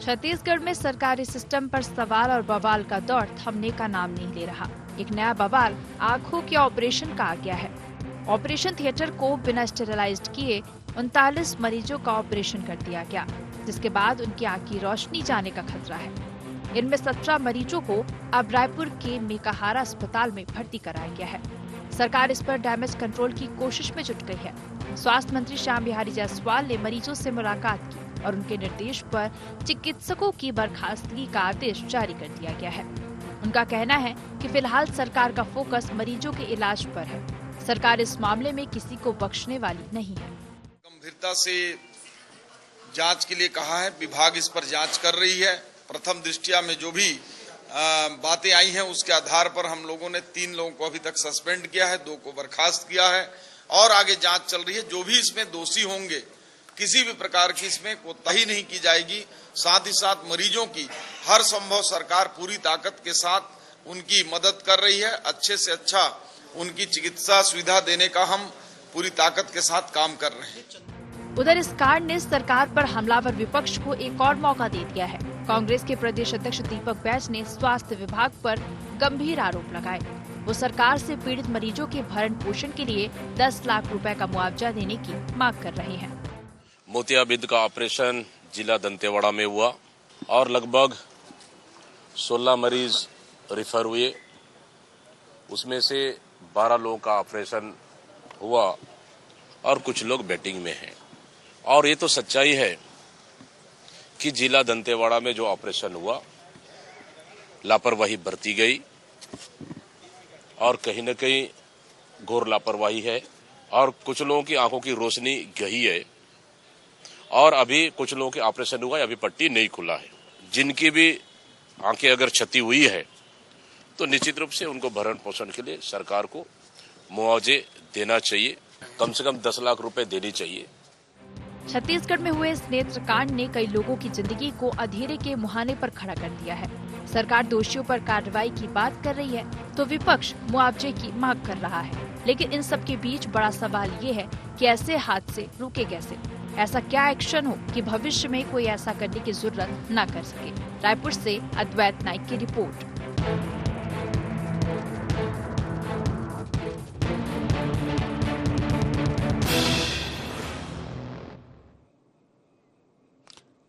छत्तीसगढ़ में सरकारी सिस्टम पर सवाल और बवाल का दौर थमने का नाम नहीं ले रहा। एक नया बवाल आंखों के ऑपरेशन का आ गया है। ऑपरेशन थिएटर को बिना स्टेरिलाइज्ड किए 39 मरीजों का ऑपरेशन कर दिया गया, जिसके बाद उनकी आंख की रोशनी जाने का खतरा है। इनमें 17 मरीजों को अब रायपुर के मेकाहारा अस्पताल में भर्ती कराया गया है। सरकार इस पर डैमेज कंट्रोल की कोशिश में जुट गई है। स्वास्थ्य मंत्री श्याम बिहारी जायसवाल ने मरीजों से मुलाकात की और उनके निर्देश पर चिकित्सकों की बर्खास्तगी का आदेश जारी कर दिया गया है। उनका कहना है कि फिलहाल सरकार का फोकस मरीजों के इलाज पर है। सरकार इस मामले में किसी को बख्शने वाली नहीं है। गंभीरता से जांच के लिए कहा है, विभाग इस पर जांच कर रही है। प्रथम दृष्टया में जो भी बातें आई हैं उसके आधार पर हम लोगों ने 3 लोगों को अभी तक सस्पेंड किया है, 2 को बर्खास्त किया है और आगे जांच चल रही है। जो भी इसमें दोषी होंगे किसी भी प्रकार की इसमें कोताही नहीं की जाएगी। साथ ही साथ मरीजों की हर संभव सरकार पूरी ताकत के साथ उनकी मदद कर रही है। अच्छे से अच्छा उनकी चिकित्सा सुविधा देने का हम पूरी ताकत के साथ काम कर रहे हैं। उधर इस कांड ने सरकार पर हमलावर विपक्ष को एक और मौका दे दिया है। कांग्रेस के प्रदेश अध्यक्ष दीपक बैज ने स्वास्थ्य विभाग पर गंभीर आरोप लगाए। वो सरकार से पीड़ित मरीजों के भरण पोषण के लिए 10 लाख रुपए का मुआवजा देने की मांग कर रहे हैं। मोतियाबिंद का ऑपरेशन जिला दंतेवाड़ा में हुआ और लगभग 16 मरीज रिफर हुए। उसमें से 12 लोगों का ऑपरेशन हुआ और कुछ लोग बेटिंग में हैं। और ये तो सच्चाई है कि जिला दंतेवाड़ा में जो ऑपरेशन हुआ लापरवाही बरती गई और कहीं न कहीं घोर लापरवाही है और कुछ लोगों की आंखों की रोशनी गई है और अभी कुछ लोगों के ऑपरेशन हुआ है, अभी पट्टी नहीं खुला है। जिनकी भी आंखें अगर क्षति हुई है तो निश्चित रूप से उनको भरण पोषण के लिए सरकार को मुआवजे देना चाहिए, कम से कम 10 लाख रुपए देनी चाहिए। छत्तीसगढ़ में हुए इस नेत्र कांड ने कई लोगों की जिंदगी को अंधेरे के मुहाने पर खड़ा कर दिया है। सरकार दोषियों पर कार्रवाई की बात कर रही है तो विपक्ष मुआवजे की मांग कर रहा है। लेकिन इन सब के बीच बड़ा सवाल ये है कि ऐसे हादसे रुके कैसे? ऐसा क्या एक्शन हो कि भविष्य में कोई ऐसा करने की जरूरत न कर सके। रायपुर से अद्वैत नाइक की रिपोर्ट।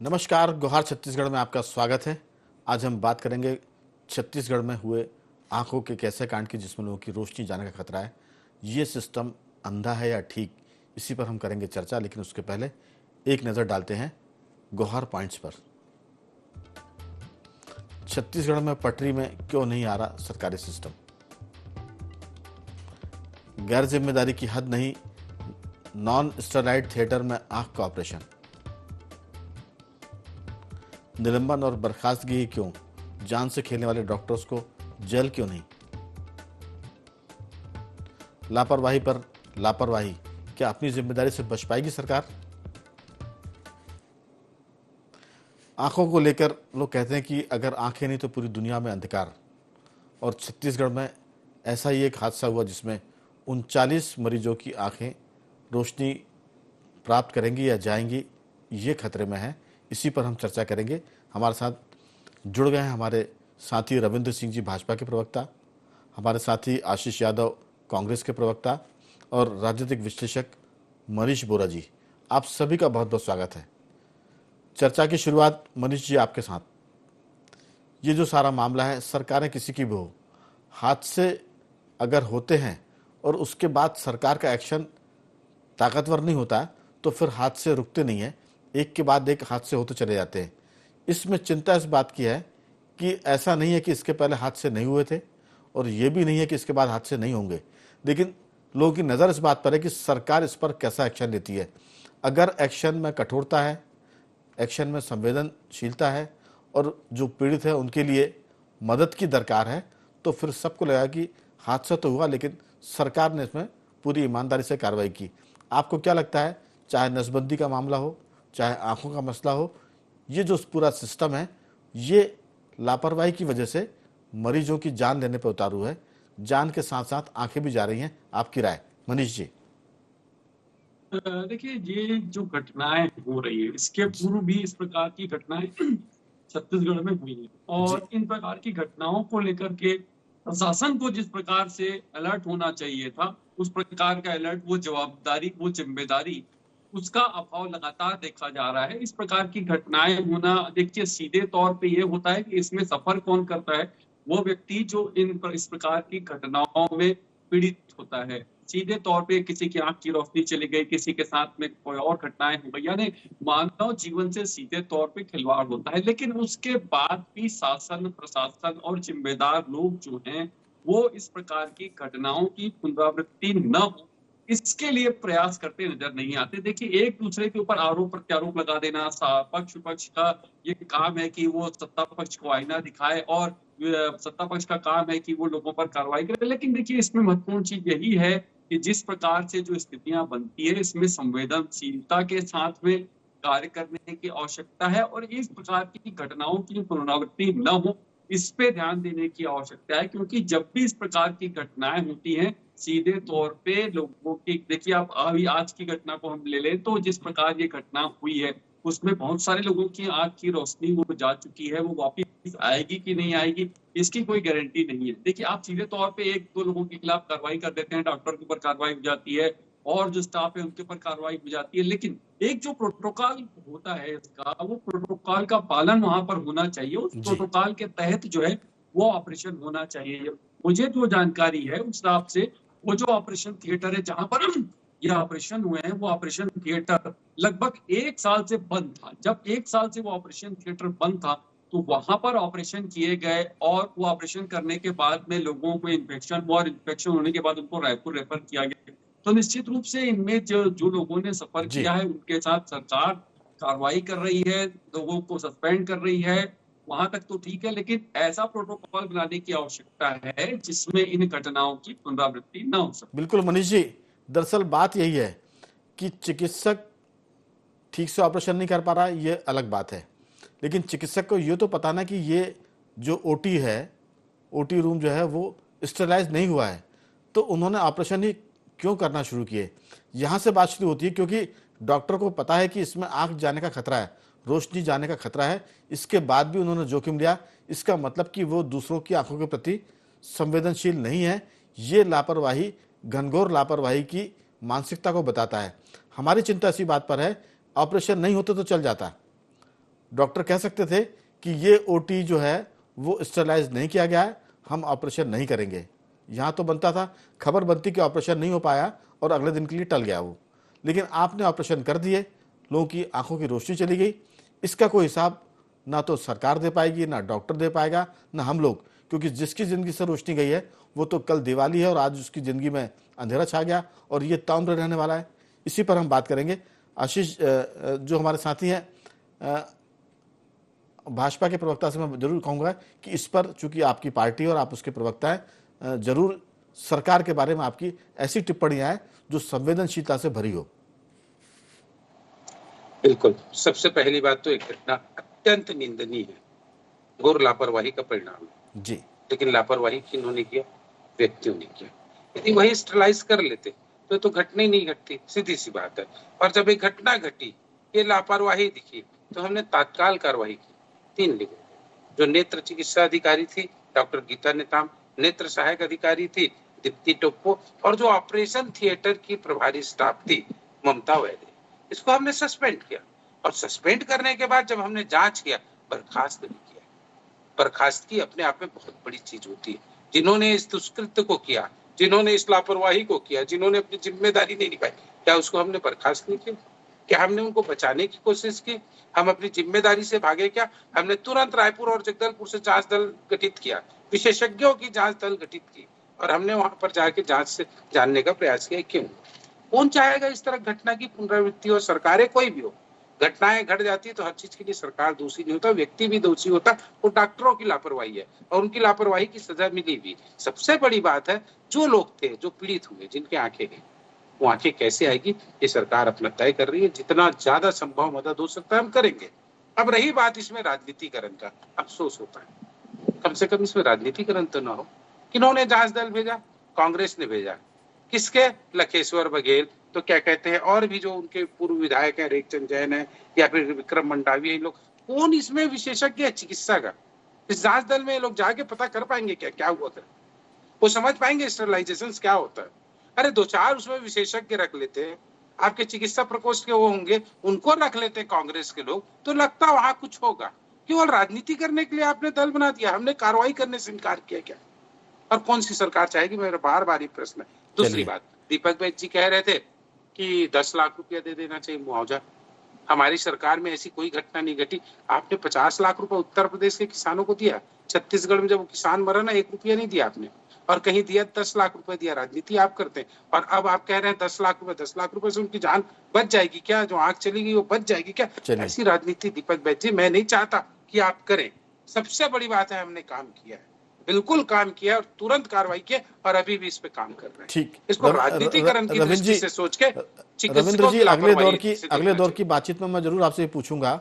नमस्कार, गुहार छत्तीसगढ़ में आपका स्वागत है। आज हम बात करेंगे छत्तीसगढ़ में हुए आंखों के कैसे कांड की जिसमें लोगों की रोशनी जाने का खतरा है। ये सिस्टम अंधा है या ठीक, इसी पर हम करेंगे चर्चा। लेकिन उसके पहले एक नज़र डालते हैं गुहार पॉइंट्स पर। छत्तीसगढ़ में पटरी में क्यों नहीं आ रहा सरकारी सिस्टम? गैर जिम्मेदारी की हद नहीं, नॉन स्टेरॉइड थिएटर में आंख का ऑपरेशन। निलंबन और बर्खास्तगी ही क्यों? जान से खेलने वाले डॉक्टर्स को जेल क्यों नहीं? लापरवाही पर लापरवाही, क्या अपनी जिम्मेदारी से बच पाएगी सरकार? आंखों को लेकर लोग कहते हैं कि अगर आंखें नहीं तो पूरी दुनिया में अंधकार। और छत्तीसगढ़ में ऐसा ही एक हादसा हुआ जिसमें 39 मरीजों की आंखें रोशनी प्राप्त करेंगी या जाएंगी, ये खतरे में है। इसी पर हम चर्चा करेंगे। हमारे साथ जुड़ गए हैं हमारे साथी रविंद्र सिंह जी, भाजपा के प्रवक्ता, हमारे साथी आशीष यादव, कांग्रेस के प्रवक्ता, और राजनीतिक विश्लेषक मनीष बोरा जी। आप सभी का बहुत बहुत स्वागत है। चर्चा की शुरुआत मनीष जी आपके साथ। ये जो सारा मामला है, सरकारें किसी की भी हो, हादसे अगर होते हैं और उसके बाद सरकार का एक्शन ताकतवर नहीं होता है तो फिर हादसे रुकते नहीं हैं, एक के बाद एक हादसे होते चले जाते हैं। इसमें चिंता इस बात की है कि ऐसा नहीं है कि इसके पहले हादसे नहीं हुए थे और ये भी नहीं है कि इसके बाद हादसे नहीं होंगे, लेकिन लोगों की नज़र इस बात पर है कि सरकार इस पर कैसा एक्शन लेती है। अगर एक्शन में कठोरता है, एक्शन में संवेदनशीलता है और जो पीड़ित है उनके लिए मदद की दरकार है, तो फिर सबको लगा कि हादसा तो हुआ लेकिन सरकार ने इसमें पूरी ईमानदारी से कार्रवाई की। आपको क्या लगता है, चाहे नसबंदी का मामला हो, चाहे आंखों का मसला हो, ये जो पूरा सिस्टम है ये लापरवाही की वजह से मरीजों की जान लेने पर उतारू है, जान के साथ साथ आंखें भी जा रही हैं। आपकी राय मनीष जी? देखिए, ये जो घटनाएं हो रही है इसके पूर्व भी इस प्रकार की घटनाएं छत्तीसगढ़ में हुई है। और इन प्रकार की घटनाओं को लेकर के प्रशासन को जिस प्रकार से अलर्ट होना चाहिए था, उस प्रकार का अलर्ट, वो जवाबदारी, वो जिम्मेदारी, उसका अभाव लगातार देखा जा रहा है। इस प्रकार की घटनाएं होना, देखिए सीधे तौर पे ये होता है कि इसमें सफर कौन करता है, वो व्यक्ति जो इस प्रकार की घटनाओं में पीड़ित होता है। सीधे तौर पे किसी की आंख की रोशनी चली गई, किसी के साथ में कोई और घटनाएं हो गई, यानी मानव जीवन से सीधे तौर पे खिलवाड़ होता है। लेकिन उसके बाद भी शासन, प्रशासन और जिम्मेदार लोग जो हैं, वो इस प्रकार की घटनाओं की पुनरावृत्ति न हो, इसके लिए प्रयास करते नजर नहीं आते। देखिए, एक दूसरे के ऊपर आरोप प्रत्यारोप लगा देना पक्ष विपक्ष का ये काम है कि वो सत्ता पक्ष को आईना दिखाए, और सत्ता पक्ष का काम है कि वो लोगों पर कार्रवाई करे। लेकिन देखिए, इसमें महत्वपूर्ण चीज यही है कि जिस प्रकार से जो स्थितियां बनती है, इसमें संवेदनशीलता के साथ में कार्य करने की आवश्यकता है, और इस प्रकार की घटनाओं की पुनरावृत्ति न हो, इस पे ध्यान देने की आवश्यकता है। क्योंकि जब भी इस प्रकार की घटनाएं होती हैं, सीधे तौर पे लोगों की, देखिए आप अभी आज की घटना को हम ले लें, तो जिस प्रकार ये घटना हुई है, उसमें बहुत सारे लोगों की आंख की रोशनी वो जा चुकी है। वो वापिस आएगी कि नहीं आएगी, इसकी कोई गारंटी नहीं है। देखिए, आप सीधे तौर पे एक दो लोगों के खिलाफ कार्रवाई कर देते हैं, डॉक्टर के ऊपर कार्रवाई हो जाती है, और जो स्टाफ है उनके ऊपर कार्रवाई हो जाती है। लेकिन एक जो प्रोटोकॉल होता है इसका, वो प्रोटोकॉल का पालन वहां पर होना चाहिए। उस प्रोटोकॉल के तहत जो है वो ऑपरेशन होना चाहिए। मुझे जो जानकारी है उस हिसाब से, वो जो ऑपरेशन थिएटर है जहां पर ये ऑपरेशन हुए हैं, वो ऑपरेशन थिएटर लगभग 1 साल से बंद था। जब 1 साल से वो ऑपरेशन थिएटर बंद था, तो वहां पर ऑपरेशन किए गए, और वो ऑपरेशन करने के बाद में लोगों को इन्फेक्शन हुआ, और इन्फेक्शन होने के बाद उनको रायपुर रेफर किया गया। तो निश्चित रूप से इनमें जो लोगों ने सफर किया है, उनके साथ सरकार कार्रवाई कर रही है, लोगों को सस्पेंड कर रही है, वहां तक तो ठीक है। लेकिन ऐसा प्रोटोकॉल बनाने की आवश्यकता है जिसमें इन घटनाओं की पुनरावृत्ति न हो सके। बिल्कुल मनीष जी, दरअसल बात यही है कि चिकित्सक ठीक से ऑपरेशन नहीं कर पा रहा, ये अलग बात है। लेकिन चिकित्सक को ये तो पता ना कि ये जो ओटी है, ओटी रूम जो है वो स्टेरलाइज नहीं हुआ है, तो उन्होंने ऑपरेशन ही क्यों करना शुरू किए। यहाँ से बात शुरू होती है, क्योंकि डॉक्टर को पता है कि इसमें आंख जाने का खतरा है, रोशनी जाने का खतरा है, इसके बाद भी उन्होंने जोखिम लिया। इसका मतलब कि वो दूसरों की आंखों के प्रति संवेदनशील नहीं है। ये लापरवाही, घनघोर लापरवाही की मानसिकता को बताता है। हमारी चिंता इसी बात पर है, ऑपरेशन नहीं होते तो चल जाता, डॉक्टर कह सकते थे कि ये ओटी जो है वो स्टेरलाइज नहीं किया गया है, हम ऑपरेशन नहीं करेंगे। यहाँ तो बनता था, खबर बनती कि ऑपरेशन नहीं हो पाया और अगले दिन के लिए टल गया वो। लेकिन आपने ऑपरेशन कर दिए, लोगों की आंखों की रोशनी चली गई। इसका कोई हिसाब ना तो सरकार दे पाएगी, ना डॉक्टर दे पाएगा, ना हम लोग, क्योंकि जिसकी ज़िंदगी से रोशनी गई है वो तो कल दिवाली है और आज उसकी ज़िंदगी में अंधेरा छा गया, और ये ताउम्र रहने वाला है। इसी पर हम बात करेंगे। आशीष जो हमारे साथी हैं, भाजपा के प्रवक्ता से मैं जरूर कहूँगा कि इस पर, चूंकि आपकी पार्टी और आप उसके प्रवक्ता हैं, जरूर सरकार के बारे में आपकी ऐसी टिप्पणियां हैं जो संवेदनशीलता से भरी हो। बिल्कुल, सबसे पहली बात तो एक घटना अत्यंत निंदनीय है, घोर लापरवाही का परिणाम है जी। लेकिन लापरवाही किन्होंने किया? व्यक्तियों ने किया। यदि वही स्टेरलाइज कर लेते तो घटना ही नहीं घटती, सीधी सी बात है। और जब एक घटना घटी, ये लापरवाही दिखी, तो हमने तत्काल कार्रवाई की। 3 लोगों, जो नेत्र चिकित्सा अधिकारी थी डॉक्टर गीता नेताम, नेत्र सहायक अधिकारी थी दीप्ति टोप्पो, और जो ऑपरेशन थिएटर की प्रभारी स्टाफ थी ममता वैद्य, इसको हमने सस्पेंड किया। और सस्पेंड करने के बाद जब हमने जांच किया, बर्खास्त भी किया। बर्खास्तगी अपने आप में बहुत बड़ी चीज होती है। जिन्होंने इस दुष्कृत्य को किया, जिन्होंने इस लापरवाही को किया, जिन्होंने अपनी जिम्मेदारी नहीं निभाई, क्या उसको हमने बर्खास्त नहीं किया? क्या हमने उनको बचाने की कोशिश की? हम अपनी जिम्मेदारी से भागे क्या? हमने तुरंत रायपुर और जगदलपुर से जांच दल गठित किया, विशेषज्ञों की जांच दल गठित की, और हमने वहां पर जाके जांच से जानने का प्रयास किया क्यों। कौन चाहेगा इस तरह घटना की पुनरावृत्ति हो? सरकारें कोई भी हो, घटनाएं घट जाती है तो हर चीज के लिए सरकार दोषी नहीं होता, व्यक्ति भी दोषी होता। वो डॉक्टरों की लापरवाही है, और उनकी लापरवाही की सजा मिली भी। सबसे बड़ी बात है, जो लोग थे, जो पीड़ित हुए, जिनके आंखें गई, वो आंखें कैसे आएगी, ये सरकार अपना तय कर रही है। जितना ज्यादा संभव मदद हो सकता है हम करेंगे। अब रही बात इसमें राजनीतिकरण का, अफसोस होता है, कम से कम इसमें राजनीतिकरण तो ना हो। किन्होंने जांच दल भेजा? कांग्रेस ने भेजा। किसके? लखेश्वर बघेल, तो क्या कहते हैं, और भी जो उनके पूर्व विधायक हैं, रेखचंद जैन है, या फिर विक्रम मंडावी है, इन लोग कौन इसमें विशेषज्ञ है चिकित्सा का? इस जांच दल में ये लोग जाके पता कर पाएंगे क्या क्या हुआ था? वो समझ पाएंगे स्टरलाइजेशन क्या होता है? अरे 2-4 उसमें विशेषज्ञ रख लेते हैं, आपके चिकित्सा प्रकोष्ठ के वो होंगे, उनको रख लेते हैं कांग्रेस के लोग, तो लगता वहां कुछ होगा। केवल राजनीति करने के लिए आपने दल बना दिया, हमने कार्रवाई करने से इनकार किया क्या? और कौन सी सरकार चाहेगी? मेरा बार बार ये प्रश्न है। दूसरी बात, दीपक बैज जी कह रहे थे कि 10 लाख रुपया दे देना चाहिए मुआवजा। हमारी सरकार में ऐसी कोई घटना नहीं घटी। आपने 50 लाख रुपए उत्तर प्रदेश के किसानों को दिया, छत्तीसगढ़ में जब वो किसान मरा ना 1 रुपया नहीं दिया आपने, और कहीं दिया 10 लाख रुपए दिया। राजनीति आप करते हैं और अब आप कह रहे हैं 10 लाख रुपए से उनकी जान बच जाएगी क्या? जो आंख चली गई वो बच जाएगी क्या? ऐसी राजनीति दीपक बैज जी मैं नहीं चाहता कि आप करें। सबसे बड़ी बात है हमने काम किया है, बिल्कुल काम किया और तुरंत कार्रवाई किया और अभी भी इस पे काम कर रहे हैं। ठीक, इसको राजनीतिकरण की दृष्टि से सोच के रविंद्र जी, अगले दौर की बातचीत में मैं जरूर आपसे पूछूंगा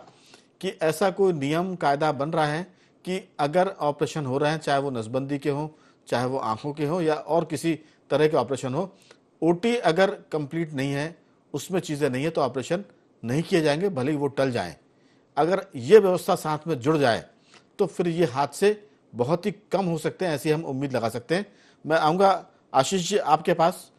कि ऐसा कोई नियम कायदा बन रहा है कि अगर ऑपरेशन हो रहे हैं, चाहे वो नसबंदी के हों, चाहे वो आंखों के हों या और किसी तरह के ऑपरेशन हो, ओटी अगर कंप्लीट नहीं है, उसमें चीजें नहीं है तो ऑपरेशन नहीं किए जाएंगे, भले ही वो टल जाएं। अगर ये व्यवस्था साथ में जुड़ जाए तो फिर ये हादसे बहुत ही कम हो सकते हैं, ऐसी हम उम्मीद लगा सकते हैं। मैं आऊँगा आशीष जी आपके पास।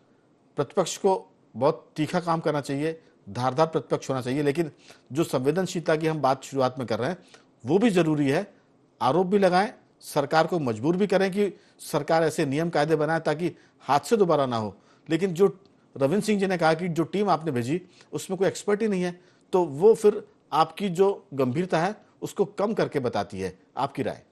प्रतिपक्ष को बहुत तीखा काम करना चाहिए, धारदार प्रतिपक्ष होना चाहिए, लेकिन जो संवेदनशीलता की हम बात शुरुआत में कर रहे हैं वो भी जरूरी है। आरोप भी लगाएं, सरकार को मजबूर भी करें कि सरकार ऐसे नियम कायदे बनाए ताकि हादसे दोबारा ना हो। लेकिन जो रविंद्र सिंह जी ने कहा कि जो टीम आपने भेजी उसमें कोई एक्सपर्ट ही नहीं है, तो वो फिर आपकी जो गंभीरता है उसको कम करके बताती है। आपकी राय?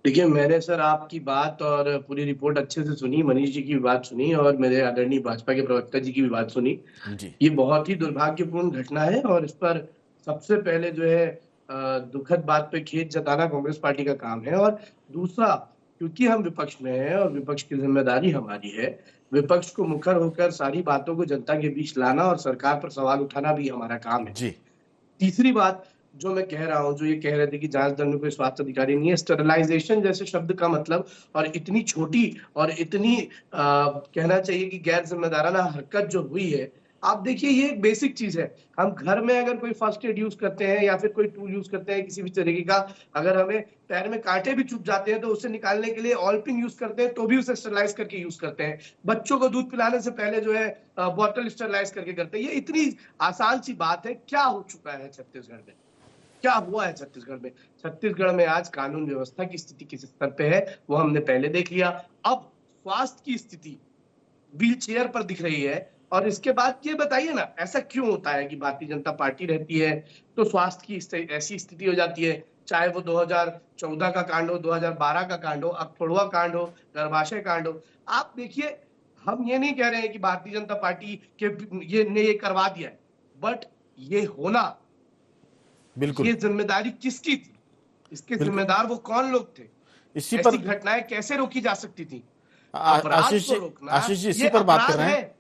देखिए, मैंने सर आपकी बात और पूरी रिपोर्ट अच्छे से सुनी, मनीष जी की भी बात सुनी और मेरे आदरणीय भाजपा के प्रवक्ता जी की भी बात सुनी जी। ये बहुत ही दुर्भाग्यपूर्ण घटना है और इस पर सबसे पहले जो है दुखद बात पे खेद जताना कांग्रेस पार्टी का काम है। और दूसरा, क्योंकि हम विपक्ष में हैं और विपक्ष की जिम्मेदारी हमारी है, विपक्ष को मुखर होकर सारी बातों को जनता के बीच लाना और सरकार पर सवाल उठाना भी हमारा काम है जी। तीसरी बात जो मैं कह रहा हूं, जो ये कह रहे थे कि जांच दल में कोई स्वास्थ्य अधिकारी नहीं है, स्टरलाइजेशन जैसे शब्द का मतलब और इतनी छोटी और इतनी कहना चाहिए कि गैर जिम्मेदाराना हरकत जो हुई है, आप देखिए ये एक बेसिक चीज है। हम घर में अगर कोई फर्स्ट एड यूज करते हैं या फिर कोई टूल यूज करते हैं किसी भी तरीके का, अगर हमें पैर में कांटे भी चुभ जाते हैं तो उसे निकालने के लिए ऑलपिन यूज करते हैं, तो भी उसे स्टरलाइज करके यूज करते हैं। बच्चों को दूध पिलाने से पहले जो है बॉटल स्टरलाइज करके करते हैं। ये इतनी आसान सी बात है। क्या हो चुका है छत्तीसगढ़ में, क्या हुआ है छत्तीसगढ़ में? छत्तीसगढ़ में आज कानून व्यवस्था की स्थिति किस स्तर पे है वो हमने पहले देख लिया। अब स्वास्थ्य की स्थिति व्हील चेयर पर दिख रही है। और इसके बाद ये बताइए ना, ऐसा क्यों होता है कि भारतीय जनता पार्टी रहती है तो स्वास्थ्य की ऐसी स्थिति हो जाती है, चाहे वो 2014 का कांड हो, 2012 का कांड हो, अखफोड़ुआ कांड हो, गर्भाशय कांड हो। आप देखिए, हम ये नहीं कह रहे हैं कि भारतीय जनता पार्टी के ये करवा दिया है, बट ये होना, बिल्कुल, ये जिम्मेदारी किसकी थी? इसके जिम्मेदार वो कौन लोग थे? इसी पर घटनाएं कैसे रोकी जा सकती थी? आशीष जी इसी पर बात कर रहे हैं।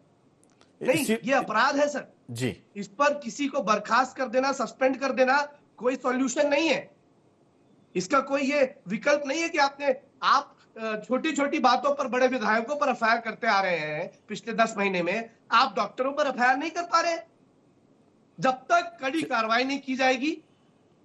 नहीं, ये अपराध है सर जी। इस पर किसी को बर्खास्त कर देना, सस्पेंड कर देना कोई सॉल्यूशन नहीं है। इसका कोई ये विकल्प नहीं है कि आप छोटी छोटी बातों पर बड़े विधायकों पर एफआईआर करते आ रहे हैं पिछले 10 महीने में, आप डॉक्टरों पर एफआईआर नहीं कर पा रहे। जब तक कड़ी कार्रवाई नहीं की जाएगी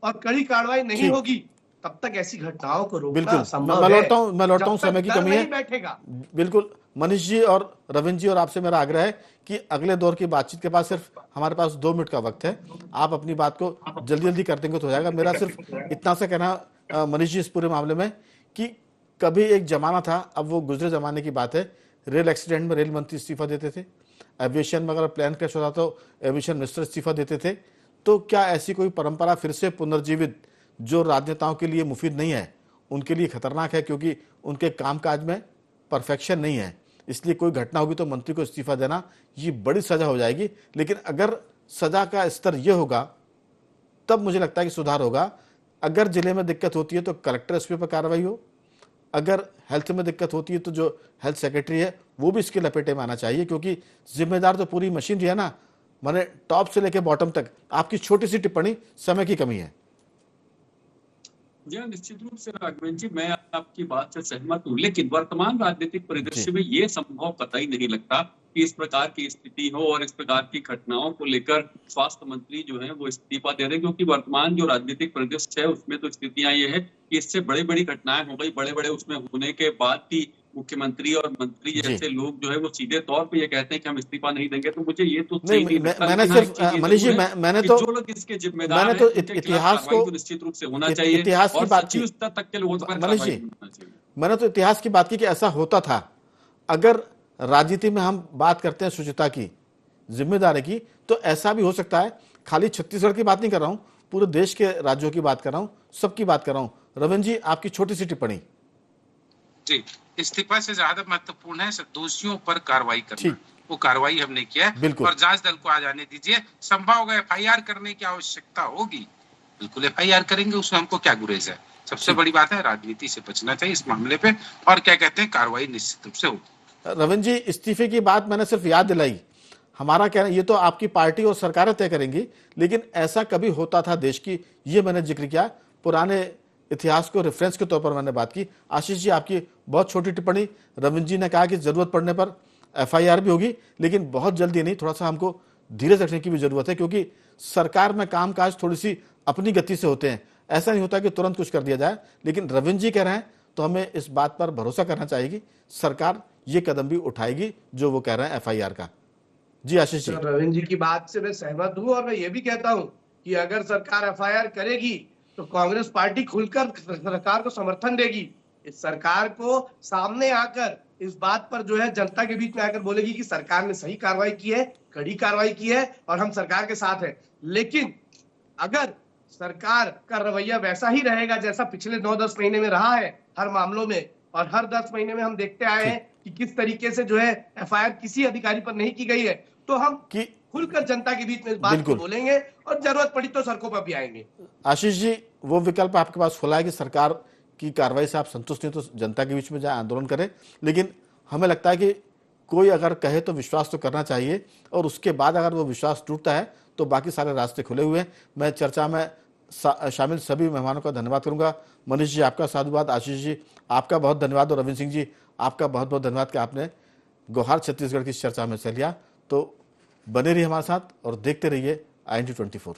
और कड़ी कार्रवाई नहीं होगी तब तक ऐसी घटनाओं को रोकना संभव है। मैं लौटता हूं, समय की कमी है। बैठेगा बिल्कुल मनीष जी और रविंद्र जी, और आपसे मेरा आग्रह है कि अगले दौर की बातचीत के बाद सिर्फ हमारे पास 2 मिनट का वक्त है, आप अपनी बात को जल्दी जल्दी कर देंगे तो हो जाएगा। मेरा सिर्फ इतना सा कहना मनीष जी इस पूरे मामले में कि कभी एक जमाना था, अब वो गुजरे जमाने की बात है, रेल एक्सीडेंट में रेल मंत्री इस्तीफा देते थे, एविएशन में अगर प्लेन क्रैश होता तो एविएशन मिनिस्टर इस्तीफा देते थे। तो क्या ऐसी कोई परंपरा फिर से पुनर्जीवित, जो राजनेताओं के लिए मुफीद नहीं है, उनके लिए खतरनाक है, क्योंकि उनके कामकाज में परफेक्शन नहीं है, इसलिए कोई घटना होगी तो मंत्री को इस्तीफा देना ये बड़ी सजा हो जाएगी। लेकिन अगर सजा का स्तर ये होगा तब मुझे लगता है कि सुधार होगा। अगर जिले में दिक्कत होती है तो कलेक्टर एसपी पर कार्रवाई हो, अगर हेल्थ में दिक्कत होती है तो जो हेल्थ सेक्रेटरी है वो भी इसके लपेटे में आना चाहिए, क्योंकि जिम्मेदार तो पूरी मशीनरी है ना, माने टॉप से लेकर बॉटम तक। आपकी छोटी सी टिप्पणी, समय की कमी है। जी हाँ, निश्चित रूप से राघवेंद्र जी, मैं आपकी बात से सहमत हूँ, लेकिन वर्तमान राजनीतिक परिदृश्य में ये संभव कतई नहीं लगता कि इस प्रकार की स्थिति हो और इस प्रकार की घटनाओं को लेकर स्वास्थ्य मंत्री जो है वो इस्तीफा दे रहे हैं, क्योंकि वर्तमान जो राजनीतिक परिदृश्य है उसमें तो स्थितियां ये है कि इससे बड़ी बड़ी घटनाएं हो गई, बड़े बड़े उसमें होने के बाद भी मुख्यमंत्री और मंत्री जैसे लोग जो है वो सीधे तौर पे ये कहते हैं कि हम इस्तीफा नहीं देंगे, तो मुझे ये तो सही नहीं लगता। मैंने सिर्फ मनीष जी, मैंने तो जो लोग इसके जिम्मेदार मैंने तो हैं, इतिहास को निश्चित रूप से होना चाहिए, इतिहास की और बात सचिव की स्तर तक के लोगों पर मनीष जी, कार्रवाई होना चाहिए। मैंने तो इतिहास की बात की कि ऐसा होता था। अगर राजनीति में हम बात करते हैं शुचिता की, जिम्मेदारी की, तो ऐसा भी हो सकता है। खाली छत्तीसगढ़ की बात नहीं कर रहा हूं, पूरे देश के राज्यों की बात कर रहा हूं, सबकी बात कर रहा हूं। रविंद्र जी, आपकी छोटी सी टिप्पणी। जी, इस्तीफा से ज्यादा महत्वपूर्ण है दोषियों पर कार्रवाई करना। वो कार्रवाई हमने किया है और जांच दल को आ जाने दीजिए। संभव होगा FIR करने की आवश्यकता होगी, बिल्कुल FIR करेंगे, उसमें हमको क्या गुरेज है। सबसे बड़ी बात है राजनीति से बचना चाहिए इस मामले पे, और क्या कहते हैं कार्रवाई निश्चित रूप से होगी। रविंद्र जी, इस्तीफे की बात मैंने सिर्फ याद दिलाई। हमारा कहना ये तो आपकी पार्टी और सरकारें तय करेंगी, लेकिन ऐसा कभी होता था देश की, ये मैंने जिक्र किया। पुराने इतिहास को रेफरेंस के तौर पर मैंने बात की। आशीष जी, आपकी बहुत छोटी टिप्पणी। रविंद्र जी ने कहा कि जरूरत पड़ने पर FIR भी होगी, लेकिन बहुत जल्दी नहीं, थोड़ा सा हमको धीरज रखने की भी जरूरत है, क्योंकि सरकार में कामकाज थोड़ी सी अपनी गति से होते हैं। ऐसा नहीं होता कि तुरंत कुछ कर दिया जाए, लेकिन रविंद्र जी कह रहे हैं तो हमें इस बात पर भरोसा करना चाहिए कि सरकार ये कदम भी उठाएगी जो वो कह रहे हैं FIR का। जी आशीष जी। रविंद्र जी की बात से मैं सहमत हूँ, और मैं ये भी कहता हूँ कि अगर सरकार FIR करेगी तो कांग्रेस पार्टी खुलकर सरकार को समर्थन देगी। इस सरकार को सामने आकर इस बात पर जो है जनता के बीच में आकर बोलेगी कि सरकार ने सही कार्रवाई की है, कड़ी कार्रवाई की है और हम सरकार के साथ हैं। लेकिन अगर सरकार का रवैया वैसा ही रहेगा जैसा पिछले 9-10 महीने में रहा है हर मामलों में, और हर 10 महीने में हम देखते आए हैं कि किस तरीके से जो है FIR किसी अधिकारी पर नहीं की गई है, तो हम खुलकर जनता के बीच में इस बात को बोलेंगे और जरूरत पड़ी तो सड़कों पर भी आएंगे। आशीष जी, वो विकल्प आपके पास खुला है कि सरकार की कार्रवाई से आप संतुष्ट नहीं तो जनता के बीच में जाए, आंदोलन करें, लेकिन हमें लगता है कि कोई अगर कहे तो विश्वास तो करना चाहिए, और उसके बाद अगर वो विश्वास टूटता है तो बाकी सारे रास्ते खुले हुए हैं। मैं चर्चा में शामिल सभी मेहमानों का धन्यवाद करूंगा। मनीष जी, आपका साधुवाद। आशीष जी, आपका बहुत धन्यवाद। और रविंद्र सिंह जी, आपका बहुत बहुत धन्यवाद कि आपने गोहार छत्तीसगढ़ की इस चर्चा में हिस्सा लिया। तो बने रहिए हमारे साथ और देखते रहिए IND24।